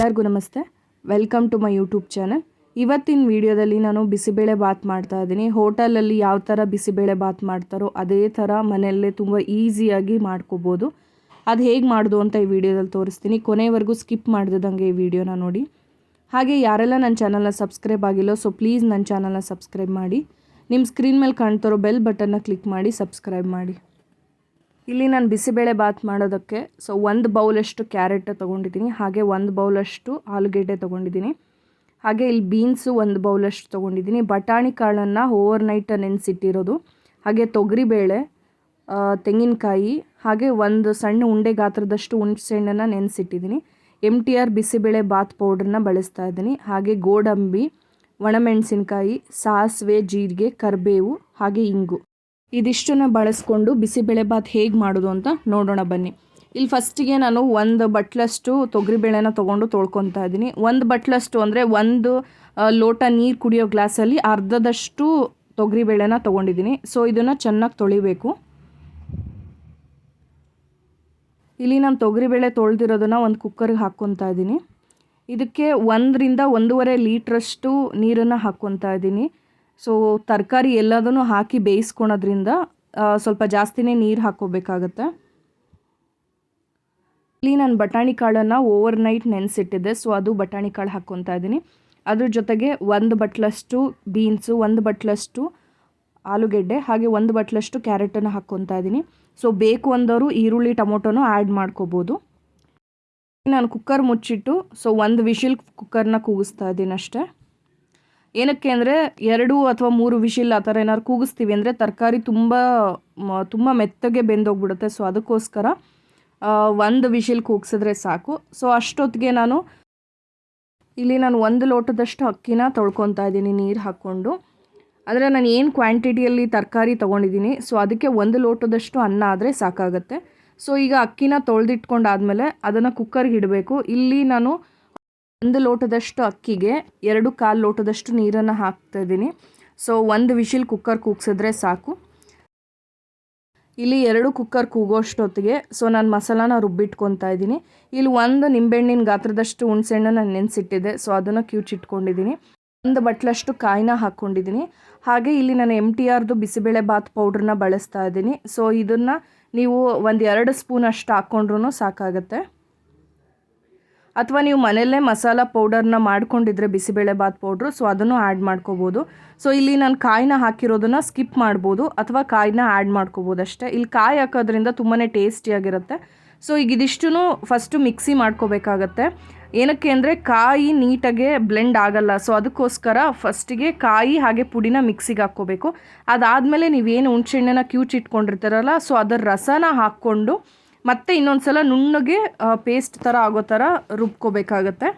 ಎಲ್ಲರಿಗೂ ನಮಸ್ತೆ. Welcome to my YouTube channel. ಇವತ್ತಿನ ವಿಡಿಯೋದಲ್ಲಿ ನಾನು ಬಿಸಿಬೇಳೆ ಬಾತ್ ಮಾಡ್ತಾ ಇದ್ದೀನಿ. ಹೋಟೆಲಲ್ಲಿ ಯಾವ ಥರ ಬಿಸಿಬೇಳೆ ಬಾತ್ ಮಾಡ್ತಾರೋ ಅದೇ ಥರ ಮನೆಯಲ್ಲೇ ತುಂಬ ಈಸಿಯಾಗಿ ಮಾಡ್ಕೋಬೋದು. ಅದು ಹೇಗೆ ಮಾಡೋದು ಅಂತ ಈ ವಿಡಿಯೋದಲ್ಲಿ ತೋರಿಸ್ತೀನಿ. ಕೊನೆವರೆಗೂ ಸ್ಕಿಪ್ ಮಾಡ್ದಿದ್ದಂಗೆ ಈ ವಿಡಿಯೋನ ನೋಡಿ. ಹಾಗೆ ಯಾರೆಲ್ಲ ನನ್ನ ಚಾನಲ್ನ ಸಬ್ಸ್ಕ್ರೈಬ್ ಆಗಿಲ್ಲೋ ಪ್ಲೀಸ್ ನನ್ನ ಚಾನಲ್ನ ಸಬ್ಸ್ಕ್ರೈಬ್ ಮಾಡಿ. ನಿಮ್ಮ ಸ್ಕ್ರೀನ್ ಮೇಲೆ ಕಾಣ್ತಿರೋ ಬೆಲ್ ಬಟನ್ನ ಕ್ಲಿಕ್ ಮಾಡಿ ಸಬ್ಸ್ಕ್ರೈಬ್ ಮಾಡಿ. ಇಲ್ಲಿ ನಾನು ಬಿಸಿಬೇಳೆ ಬಾತ್ ಮಾಡೋದಕ್ಕೆ ಒಂದು ಬೌಲಷ್ಟು ಕ್ಯಾರೆಟ್ ತೊಗೊಂಡಿದ್ದೀನಿ. ಹಾಗೆ ಒಂದು ಬೌಲಷ್ಟು ಆಲೂಗೆಡ್ಡೆ ತೊಗೊಂಡಿದ್ದೀನಿ. ಹಾಗೆ ಇಲ್ಲಿ ಬೀನ್ಸು ಒಂದು ಬೌಲಷ್ಟು ತೊಗೊಂಡಿದ್ದೀನಿ. ಬಟಾಣಿ ಕಾಳನ್ನು ಓವರ್ ನೈಟ್ ನೆನೆಸಿಟ್ಟಿರೋದು. ಹಾಗೆ ತೊಗರಿಬೇಳೆ, ತೆಂಗಿನಕಾಯಿ, ಹಾಗೆ ಒಂದು ಸಣ್ಣ ಉಂಡೆ ಗಾತ್ರದಷ್ಟು ಹುಣಸೆಹಣ್ಣನ್ನು ನೆನೆಸಿಟ್ಟಿದ್ದೀನಿ. MTR ಬಿಸಿಬೇಳೆ ಬಾತ್ ಪೌಡ್ರನ್ನ ಬಳಸ್ತಾ ಇದ್ದೀನಿ. ಹಾಗೆ ಗೋಡಂಬಿ, ಒಣಮೆಣಸಿನ್ಕಾಯಿ, ಸಾಸಿವೆ, ಜೀರಿಗೆ, ಕರಿಬೇವು, ಹಾಗೆ ಇಂಗು ಇದಿಷ್ಟನ್ನು ಬಳಸ್ಕೊಂಡು ಬಿಸಿಬೇಳೆ ಬಾತ್ ಹೇಗೆ ಮಾಡೋದು ಅಂತ ನೋಡೋಣ ಬನ್ನಿ. ಇಲ್ಲಿ ಫಸ್ಟಿಗೆ ನಾನು ಒಂದು ಬಟ್ಲಷ್ಟು ತೊಗರಿಬೇಳೆನ ತೊಗೊಂಡು ತೊಳ್ಕೊತಾ ಇದ್ದೀನಿ. ಒಂದು ಬಟ್ಲಷ್ಟು ಅಂದರೆ ಒಂದು ಲೋಟ ನೀರು ಕುಡಿಯೋ ಗ್ಲಾಸಲ್ಲಿ ಅರ್ಧದಷ್ಟು ತೊಗರಿಬೇಳೆನ ತೊಗೊಂಡಿದ್ದೀನಿ. ಇದನ್ನು ಚೆನ್ನಾಗಿ ತೊಳಿಬೇಕು. ಇಲ್ಲಿ ನಾನು ತೊಗರಿಬೇಳೆ ತೊಳೆದಿರೋದನ್ನು ಒಂದು ಕುಕ್ಕರ್ಗೆ ಹಾಕ್ಕೊತಾ ಇದ್ದೀನಿ. ಇದಕ್ಕೆ 1 ರಿಂದ 1.5 ಲೀಟ್ರಷ್ಟು ನೀರನ್ನು ಹಾಕ್ಕೊತಾ ಇದ್ದೀನಿ. ತರಕಾರಿ ಎಲ್ಲದನ್ನು ಹಾಕಿ ಬೇಯಿಸ್ಕೊಳೋದ್ರಿಂದ ಸ್ವಲ್ಪ ಜಾಸ್ತಿನೇ ನೀರು ಹಾಕ್ಕೋಬೇಕಾಗತ್ತೆ. ಇಲ್ಲಿ ನಾನು ಬಟಾಣಿ ಕಾಳನ್ನು ಓವರ್ ನೈಟ್ ನೆನೆಸಿಟ್ಟಿದ್ದೆ. ಅದು ಬಟಾಣಿ ಕಾಳು ಹಾಕ್ಕೊತಾ ಇದ್ದೀನಿ. ಅದ್ರ ಜೊತೆಗೆ 1 ಬಟ್ಲಷ್ಟು ಬೀನ್ಸು, 1 ಬಟ್ಲಷ್ಟು ಆಲೂಗೆಡ್ಡೆ, ಹಾಗೆ 1 ಬಟ್ಲಷ್ಟು ಕ್ಯಾರೆಟನ್ನು ಹಾಕ್ಕೊತಾ ಇದ್ದೀನಿ. ಬೇಕು ಅಂದವರು ಈರುಳ್ಳಿ, ಟೊಮೊಟೊನೂ ಆ್ಯಡ್ ಮಾಡ್ಕೋಬೋದು. ನಾನು ಕುಕ್ಕರ್ ಮುಚ್ಚಿಟ್ಟು 1 ವಿಶಿಲ್ ಕುಕ್ಕರ್ನ ಕೂಗಿಸ್ತಾ ಇದ್ದೀನಿ ಅಷ್ಟೇ. ಏನಕ್ಕೆ ಅಂದರೆ 2 ಅಥವಾ 3 ವಿಶಿಲ್ ಆ ಥರ ಏನಾದ್ರು ಕೂಗಿಸ್ತೀವಿ ಅಂದರೆ ತರಕಾರಿ ತುಂಬ ಮೆತ್ತಗೆ ಬೆಂದೋಗ್ಬಿಡುತ್ತೆ. ಅದಕ್ಕೋಸ್ಕರ 1 ವಿಶಿಲ್ ಕೂಗಿಸಿದ್ರೆ ಸಾಕು. ಅಷ್ಟೊತ್ತಿಗೆ ನಾನು 1 ಲೋಟದಷ್ಟು ಅಕ್ಕಿನ ತೊಳ್ಕೊತಾ ಇದ್ದೀನಿ ನೀರು ಹಾಕ್ಕೊಂಡು. ಅಂದರೆ ನಾನು ಏನು ಕ್ವಾಂಟಿಟಿಯಲ್ಲಿ ತರಕಾರಿ ತೊಗೊಂಡಿದ್ದೀನಿ ಅದಕ್ಕೆ 1 ಲೋಟದಷ್ಟು ಅನ್ನ ಆದರೆ ಸಾಕಾಗುತ್ತೆ. ಈಗ ಅಕ್ಕಿನ ತೊಳೆದಿಟ್ಕೊಂಡಾದ್ಮೇಲೆ ಅದನ್ನು ಕುಕ್ಕರ್ಗೆ ಇಡಬೇಕು. ಇಲ್ಲಿ ನಾನು 1 ಲೋಟದಷ್ಟು ಅಕ್ಕಿಗೆ 2.25 ಲೋಟದಷ್ಟು ನೀರನ್ನು ಹಾಕ್ತಾಯಿದ್ದೀನಿ. 1 ವಿಶಿಲ್ ಕುಕ್ಕರ್ ಕೂಗಿಸಿದ್ರೆ ಸಾಕು. ಇಲ್ಲಿ 2 ಕುಕ್ಕರ್ ಕೂಗೋಷ್ಟೊತ್ತಿಗೆ ನಾನು ಮಸಾಲಾನ ರುಬ್ಬಿಟ್ಕೊತಾ ಇದ್ದೀನಿ. ಇಲ್ಲಿ 1 ನಿಂಬೆಹಣ್ಣಿನ ಗಾತ್ರದಷ್ಟು ಹುಣಸೆಹಣ್ಣನ್ನು ನೆನೆಸಿಟ್ಟಿದ್ದೆ. ಅದನ್ನು ಕಿವುಚಿಟ್ಕೊಂಡಿದ್ದೀನಿ. 1 ಬಟ್ಲಷ್ಟು ಕಾಯಿನ ಹಾಕ್ಕೊಂಡಿದ್ದೀನಿ. ಹಾಗೆ ಇಲ್ಲಿ ನಾನು MTRದು ಬಿಸಿಬೇಳೆ ಬಾತ್ ಪೌಡ್ರನ್ನ ಬಳಸ್ತಾ ಇದ್ದೀನಿ. ಇದನ್ನು ನೀವು 1-2 ಸ್ಪೂನ್ ಅಷ್ಟು ಹಾಕ್ಕೊಂಡ್ರೂ ಸಾಕಾಗುತ್ತೆ. ಅಥವಾ ನೀವು ಮನೆಯಲ್ಲೇ ಮಸಾಲ ಪೌಡರ್ನ ಮಾಡ್ಕೊಂಡಿದ್ರೆ ಬಿಸಿಬೇಳೆ ಬಾತ್ ಪೌಡ್ರು ಅದನ್ನು ಆ್ಯಡ್ ಮಾಡ್ಕೋಬೋದು. ಇಲ್ಲಿ ನಾನು ಕಾಯಿನ ಹಾಕಿರೋದನ್ನು ಸ್ಕಿಪ್ ಮಾಡ್ಬೋದು ಅಥವಾ ಕಾಯಿನ ಆ್ಯಡ್ ಮಾಡ್ಕೋಬೋದು ಅಷ್ಟೇ. ಇಲ್ಲಿ ಕಾಯಿ ಹಾಕೋದ್ರಿಂದ ತುಂಬಾ ಟೇಸ್ಟಿಯಾಗಿರುತ್ತೆ. ಈಗ ಇದಿಷ್ಟು ಫಸ್ಟು ಮಿಕ್ಸಿ ಮಾಡ್ಕೋಬೇಕಾಗತ್ತೆ. ಏನಕ್ಕೆ ಅಂದರೆ ಕಾಯಿ ನೀಟಾಗೆ ಬ್ಲೆಂಡ್ ಆಗಲ್ಲ. ಅದಕ್ಕೋಸ್ಕರ ಫಸ್ಟಿಗೆ ಕಾಯಿ ಹಾಗೆ ಪುಡಿನ ಮಿಕ್ಸಿಗೆ ಹಾಕ್ಕೋಬೇಕು. ಅದಾದಮೇಲೆ ನೀವೇನು ಹುಣಸೆಹಣ್ಣನ್ನು ಕಿವುಚಿಟ್ಕೊಂಡಿರ್ತಾರಲ್ಲ ಅದರ ರಸನ ಹಾಕ್ಕೊಂಡು ಮತ್ತೆ ಇನ್ನೊಂದು ಸಲ ನುಣ್ಣಗೆ ಪೇಸ್ಟ್ ಥರ ಆಗೋ ಥರ ರುಬ್ಕೋಬೇಕಾಗತ್ತೆ.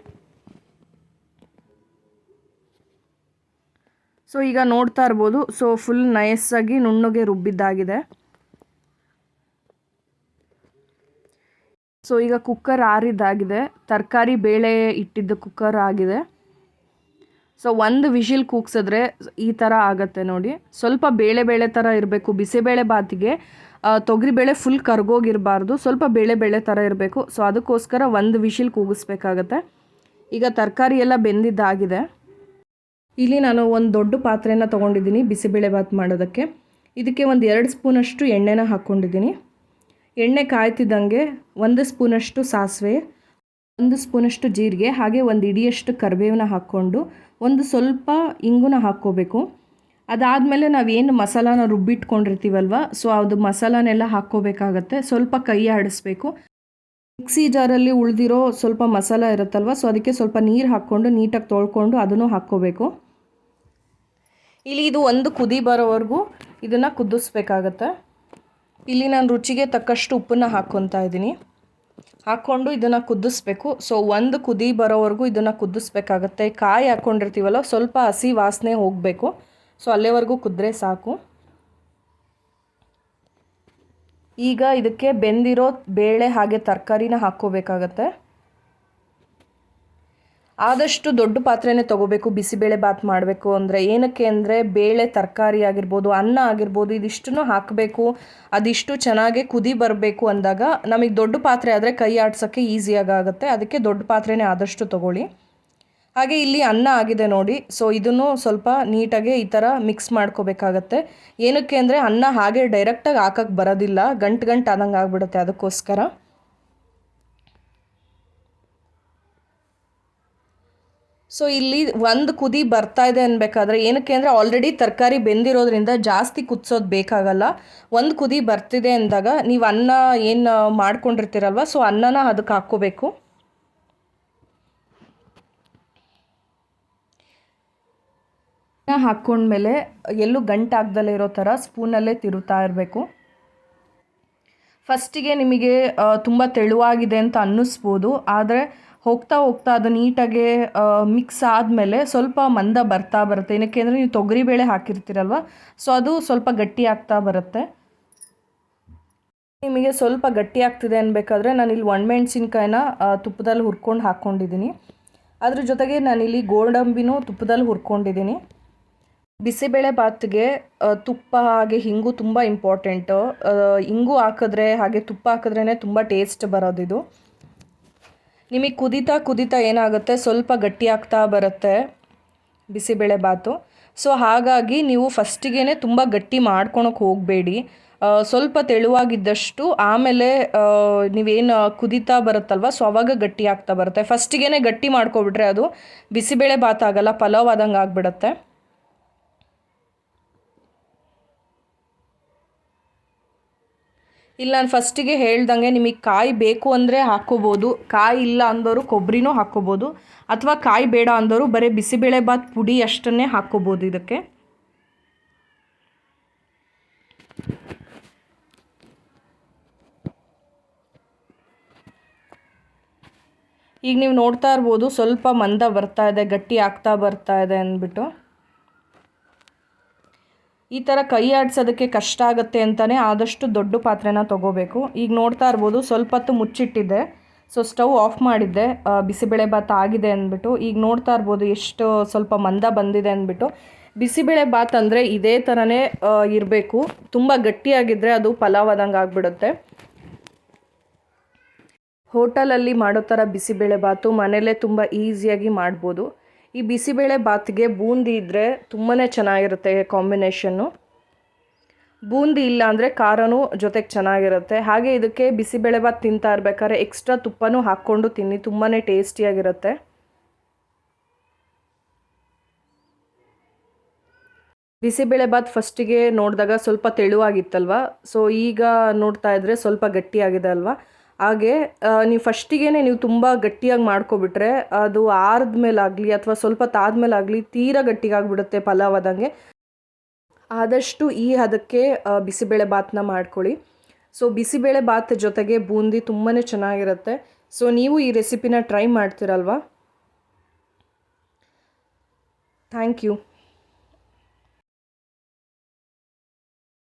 ಈಗ ನೋಡ್ತಾ ಇರ್ಬೋದು ಫುಲ್ ನೈಸಾಗಿ ನುಣ್ಣಗೆ ರುಬ್ಬಿದ್ದಾಗಿದೆ. ಈಗ ಕುಕ್ಕರ್ ಆರಿದ್ದಾಗಿದೆ. ತರಕಾರಿ ಬೇಳೆ ಇಟ್ಟಿದ್ದು ಕುಕ್ಕರ್ ಆಗಿದೆ. 1 ವಿಶಿಲ್ ಕೂಗ್ಸಿದ್ರೆ ಈ ಥರ ಆಗುತ್ತೆ ನೋಡಿ. ಸ್ವಲ್ಪ ಬೇಳೆ ಥರ ಇರಬೇಕು. ಬಿಸಿಬೇಳೆ ಬಾತಿಗೆ ತೊಗರಿಬೇಳೆ ಫುಲ್ ಕರ್ಗೋಗಿರಬಾರ್ದು, ಸ್ವಲ್ಪ ಬೇಳೆ ಥರ ಇರಬೇಕು. ಅದಕ್ಕೋಸ್ಕರ 1 ವಿಶಿಲ್ ಕೂಗಿಸ್ಬೇಕಾಗತ್ತೆ. ಈಗ ತರಕಾರಿ ಎಲ್ಲ ಬೆಂದಿದ್ದಾಗಿದೆ. ಇಲ್ಲಿ ನಾನು ಒಂದು ದೊಡ್ಡ ಪಾತ್ರೆನ ತೊಗೊಂಡಿದ್ದೀನಿ ಬಿಸಿಬೇಳೆ ಬಾತ್ ಮಾಡೋದಕ್ಕೆ. ಇದಕ್ಕೆ 2 ಸ್ಪೂನಷ್ಟು ಎಣ್ಣೆನ ಹಾಕ್ಕೊಂಡಿದ್ದೀನಿ. ಎಣ್ಣೆ ಕಾಯ್ತಿದ್ದಂಗೆ 1 ಸ್ಪೂನಷ್ಟು ಸಾಸಿವೆ, 1 ಸ್ಪೂನಷ್ಟು ಜೀರಿಗೆ, ಹಾಗೆ 1 ಇಡಿಯಷ್ಟು ಕರಿಬೇವನ್ನ ಹಾಕ್ಕೊಂಡು ಸ್ವಲ್ಪ ಇಂಗುನ ಹಾಕ್ಕೋಬೇಕು. ಅದಾದಮೇಲೆ ನಾವೇನು ಮಸಾಲಾನ ರುಬ್ಬಿಟ್ಕೊಂಡಿರ್ತೀವಲ್ವ ಅದು ಮಸಾಲಾನೆಲ್ಲ ಹಾಕ್ಕೋಬೇಕಾಗತ್ತೆ. ಸ್ವಲ್ಪ ಕೈ ಆಡಿಸ್ಬೇಕು. ಮಿಕ್ಸಿ ಜಾರಲ್ಲಿ ಉಳಿದಿರೋ ಸ್ವಲ್ಪ ಮಸಾಲ ಇರುತ್ತಲ್ವ ಅದಕ್ಕೆ ಸ್ವಲ್ಪ ನೀರು ಹಾಕ್ಕೊಂಡು ನೀಟಾಗಿ ತೊಳ್ಕೊಂಡು ಅದನ್ನು ಹಾಕ್ಕೋಬೇಕು. ಇಲ್ಲಿ ಇದು 1 ಕುದಿ ಬರೋವರೆಗೂ ಇದನ್ನು ಕುದಿಸ್ಬೇಕಾಗತ್ತೆ. ಇಲ್ಲಿ ನಾನು ರುಚಿಗೆ ತಕ್ಕಷ್ಟು ಉಪ್ಪನ್ನು ಹಾಕ್ಕೊತಾ ಇದ್ದೀನಿ. ಹಾಕ್ಕೊಂಡು ಇದನ್ನು ಕುದಿಸ್ಬೇಕು. 1 ಕುದಿ ಬರೋವರೆಗೂ ಇದನ್ನು ಕುದಿಸ್ಬೇಕಾಗತ್ತೆ. ಕಾಯಿ ಹಾಕ್ಕೊಂಡಿರ್ತೀವಲ್ಲ ಸ್ವಲ್ಪ ಹಸಿ ವಾಸನೆ ಹೋಗಬೇಕು. ಅಲ್ಲಿವರೆಗೂ ಕುದ್ರೆ ಸಾಕು. ಈಗ ಇದಕ್ಕೆ ಬೆಂದಿರೋ ಬೇಳೆ ಹಾಗೆ ತರಕಾರಿನ ಹಾಕ್ಕೋಬೇಕಾಗತ್ತೆ. ಆದಷ್ಟು ದೊಡ್ಡ ಪಾತ್ರೆನೇ ತೊಗೋಬೇಕು ಬಿಸಿಬೇಳೆ ಬಾತ್ ಮಾಡಬೇಕು ಅಂದರೆ. ಏನಕ್ಕೆ ಅಂದರೆ ಬೇಳೆ, ತರಕಾರಿ ಆಗಿರ್ಬೋದು, ಅನ್ನ ಆಗಿರ್ಬೋದು, ಇದಿಷ್ಟನ್ನು ಹಾಕಬೇಕು. ಅದಿಷ್ಟು ಚೆನ್ನಾಗಿ ಕುದಿ ಬರಬೇಕು ಅಂದಾಗ ನಮಗೆ ದೊಡ್ಡ ಪಾತ್ರೆ ಆದರೆ ಕೈ ಆಡ್ಸೋಕ್ಕೆ ಈಸಿಯಾಗಿ ಆಗುತ್ತೆ. ಅದಕ್ಕೆ ದೊಡ್ಡ ಪಾತ್ರೆನೇ ಆದಷ್ಟು ತೊಗೊಳ್ಳಿ. ಹಾಗೆ ಇಲ್ಲಿ ಅನ್ನ ಆಗಿದೆ ನೋಡಿ. ಸೊ ಇದನ್ನು ಸ್ವಲ್ಪ ನೀಟಾಗಿ ಈ ಥರ ಮಿಕ್ಸ್ ಮಾಡ್ಕೋಬೇಕಾಗತ್ತೆ. ಏನಕ್ಕೆ ಅಂದರೆ ಅನ್ನ ಹಾಗೆ ಡೈರೆಕ್ಟಾಗಿ ಹಾಕಕ್ಕೆ ಬರೋದಿಲ್ಲ, ಗಂಟು ಆದಂಗೆ ಆಗಿಬಿಡುತ್ತೆ. ಅದಕ್ಕೋಸ್ಕರ ಸೊ ಇಲ್ಲಿ ಒಂದು ಕುದಿ ಬರ್ತಾ ಇದೆ ಅನ್ಬೇಕಾದ್ರೆ, ಏನಕ್ಕೆ ಅಂದರೆ ಆಲ್ರೆಡಿ ತರಕಾರಿ ಬೆಂದಿರೋದ್ರಿಂದ ಜಾಸ್ತಿ ಕುದಿಸೋದು ಬೇಕಾಗಲ್ಲ. ಒಂದು ಕುದಿ ಬರ್ತಿದೆ ಅಂದಾಗ ನೀವು ಅನ್ನ ಏನು ಮಾಡ್ಕೊಂಡಿರ್ತೀರಲ್ವ, ಸೊ ಅನ್ನನ ಅದಕ್ಕೆ ಹಾಕ್ಕೋಬೇಕು. ಅನ್ನ ಹಾಕ್ಕೊಂಡ್ಮೇಲೆ ಎಲ್ಲೂ ಗಂಟಾಗ್ದಲೇ ಇರೋ ಥರ ಸ್ಪೂನಲ್ಲೇ ತಿರುತ್ತಾ ಇರಬೇಕು. ಫಸ್ಟಿಗೆ ನಿಮಗೆ ತುಂಬ ತೆಳುವಾಗಿದೆ ಅಂತ ಅನ್ನಿಸ್ಬೋದು, ಆದರೆ ಹೋಗ್ತಾ ಹೋಗ್ತಾ ಅದು ನೀಟಾಗಿ ಮಿಕ್ಸ್ ಆದಮೇಲೆ ಸ್ವಲ್ಪ ಮಂದ ಬರ್ತಾ ಬರುತ್ತೆ. ಏನಕ್ಕೆ ಅಂದರೆ ನೀವು ತೊಗರಿಬೇಳೆ ಹಾಕಿರ್ತೀರಲ್ವ, ಸೊ ಅದು ಸ್ವಲ್ಪ ಗಟ್ಟಿ ಆಗ್ತಾ ಬರುತ್ತೆ. ನಿಮಗೆ ಸ್ವಲ್ಪ ಗಟ್ಟಿ ಆಗ್ತಿದೆ ಅನ್ಬೇಕಾದ್ರೆ ನಾನಿಲ್ಲಿ ಒಣಮೆಣ್ಸಿನ್ಕಾಯಿನ ತುಪ್ಪದಲ್ಲಿ ಹುರ್ಕೊಂಡು ಹಾಕ್ಕೊಂಡಿದ್ದೀನಿ. ಅದ್ರ ಜೊತೆಗೆ ನಾನಿಲ್ಲಿ ಗೋಡಂಬಿನೂ ತುಪ್ಪದಲ್ಲಿ ಹುರ್ಕೊಂಡಿದ್ದೀನಿ. ಬಿಸಿಬೇಳೆ ಬಾತ್ಗೆ ತುಪ್ಪ ಹಾಗೆ ಹಿಂಗು ತುಂಬ ಇಂಪಾರ್ಟೆಂಟು. ಹಿಂಗು ಹಾಕಿದ್ರೆ ಹಾಗೆ ತುಪ್ಪ ಹಾಕಿದ್ರೇ ತುಂಬ ಟೇಸ್ಟ್ ಬರೋದಿದು. ನಿಮಗೆ ಕುದೀತಾ ಏನಾಗುತ್ತೆ, ಸ್ವಲ್ಪ ಗಟ್ಟಿ ಆಗ್ತಾ ಬರುತ್ತೆ ಬಿಸಿಬೇಳೆ ಬಾತು. ಸೊ ಹಾಗಾಗಿ ನೀವು ಫಸ್ಟಿಗೆ ತುಂಬ ಗಟ್ಟಿ ಮಾಡ್ಕೊಳಕ್ಕೆ ಹೋಗಬೇಡಿ. ಸ್ವಲ್ಪ ತೆಳುವಾಗಿದ್ದಷ್ಟು ಆಮೇಲೆ ನೀವೇನು ಕುದೀತಾ ಬರುತ್ತಲ್ವ, ಸೊ ಅವಾಗ ಗಟ್ಟಿ ಆಗ್ತಾ ಬರುತ್ತೆ. ಫಸ್ಟಿಗೆ ಗಟ್ಟಿ ಮಾಡ್ಕೊಬಿಟ್ರೆ ಅದು ಬಿಸಿಬೇಳೆ ಬಾತ್ ಆಗಲ್ಲ, ಪಲಾವ್ ಆದಂಗೆ ಆಗಿಬಿಡುತ್ತೆ. ಇಲ್ಲ, ನಾನು ಫಸ್ಟಿಗೆ ಹೇಳ್ದಂಗೆ ನಿಮಗೆ ಕಾಯಿ ಬೇಕು ಅಂದರೆ ಹಾಕ್ಕೋಬೋದು, ಕಾಯಿ ಇಲ್ಲ ಅಂದವರು ಕೊಬ್ಬರಿನೂ ಹಾಕ್ಕೋಬೋದು, ಅಥವಾ ಕಾಯಿ ಬೇಡ ಅಂದವರು ಬರೀ ಬಿಸಿಬೇಳೆ ಬಾತ್ ಪುಡಿ ಅಷ್ಟನ್ನೇ ಹಾಕ್ಕೋಬೋದು ಇದಕ್ಕೆ. ಈಗ ನೀವು ನೋಡ್ತಾ ಇರ್ಬೋದು ಸ್ವಲ್ಪ ಮಂದ ಬರ್ತಾ ಇದೆ, ಗಟ್ಟಿ ಆಗ್ತಾ ಬರ್ತಾ ಇದೆ ಅಂದ್ಬಿಟ್ಟು. ಈ ಥರ ಕೈ ಆಡಿಸೋದಕ್ಕೆ ಕಷ್ಟ ಆಗುತ್ತೆ ಅಂತಲೇ ಆದಷ್ಟು ದೊಡ್ಡ ಪಾತ್ರೆನ ತೊಗೋಬೇಕು. ಈಗ ನೋಡ್ತಾ ಇರ್ಬೋದು ಸ್ವಲ್ಪ ಹೊತ್ತು ಮುಚ್ಚಿಟ್ಟಿದ್ದೆ, ಸೊ ಸ್ಟವ್ ಆಫ್ ಮಾಡಿದ್ದೆ ಬಿಸಿಬೇಳೆ ಬಾತ್ ಆಗಿದೆ ಅಂದ್ಬಿಟ್ಟು. ಈಗ ನೋಡ್ತಾ ಇರ್ಬೋದು ಎಷ್ಟು ಸ್ವಲ್ಪ ಮಂದ ಬಂದಿದೆ ಅಂದ್ಬಿಟ್ಟು. ಬಿಸಿಬೇಳೆ ಬಾತ್ ಅಂದರೆ ಇದೇ ಥರನೇ ಇರಬೇಕು. ತುಂಬ ಗಟ್ಟಿಯಾಗಿದ್ದರೆ ಅದು ಪಲಾವ್ ಆದಂಗೆ ಆಗಿಬಿಡುತ್ತೆ. ಹೋಟೆಲಲ್ಲಿ ಮಾಡೋ ಥರ ಬಿಸಿಬೇಳೆ ಬಾತು ಮನೆಯಲ್ಲೇ ತುಂಬ ಈಸಿಯಾಗಿ ಮಾಡ್ಬೋದು. ಈ ಬಿಸಿಬೇಳೆ ಬಾತ್ಗೆ ಬೂಂದಿ ಇದ್ದರೆ ತುಂಬಾ ಚೆನ್ನಾಗಿರುತ್ತೆ ಕಾಂಬಿನೇಷನ್ನು. ಬೂಂದಿ ಇಲ್ಲ ಅಂದರೆ ಖಾರನೂ ಜೊತೆಗೆ ಚೆನ್ನಾಗಿರುತ್ತೆ. ಹಾಗೆ ಇದಕ್ಕೆ ಬಿಸಿಬೇಳೆ ಬಾತ್ ತಿಂತಾ ಇರ್ಬೇಕಾದ್ರೆ ಎಕ್ಸ್ಟ್ರಾ ತುಪ್ಪನೂ ಹಾಕ್ಕೊಂಡು ತಿನ್ನಿ, ತುಂಬಾ ಟೇಸ್ಟಿಯಾಗಿರುತ್ತೆ. ಬಿಸಿಬೇಳೆ ಬಾತ್ ಫಸ್ಟಿಗೆ ನೋಡಿದಾಗ ಸ್ವಲ್ಪ ತೆಳುವಾಗಿತ್ತಲ್ವ, ಸೊ ಈಗ ನೋಡ್ತಾ ಇದ್ದರೆ ಸ್ವಲ್ಪ ಗಟ್ಟಿಯಾಗಿದೆ ಅಲ್ವಾ. ಹಾಗೆ ನೀವು ಫಸ್ಟಿಗೆ ನೀವು ತುಂಬ ಗಟ್ಟಿಯಾಗಿ ಮಾಡ್ಕೊಬಿಟ್ರೆ ಅದು ಆರಿದ್ಮೇಲಾಗಲಿ ಅಥವಾ ಸ್ವಲ್ಪ ತಾದ್ಮೇಲಾಗಲಿ ತೀರಾ ಗಟ್ಟಿಗಾಗಿಬಿಡುತ್ತೆ ಪಲಾವ್ ಆದಂಗೆ. ಆದಷ್ಟು ಈ ಹದಕ್ಕೆ ಬಿಸಿಬೇಳೆ ಬಾತನ್ನ ಮಾಡ್ಕೊಳ್ಳಿ. ಸೊ ಬಿಸಿಬೇಳೆ ಬಾತ್ ಜೊತೆಗೆ ಬೂಂದಿ ತುಂಬಾ ಚೆನ್ನಾಗಿರುತ್ತೆ. ಸೊ ನೀವು ಈ ರೆಸಿಪಿನ ಟ್ರೈ ಮಾಡ್ತೀರಲ್ವಾ. Thank you.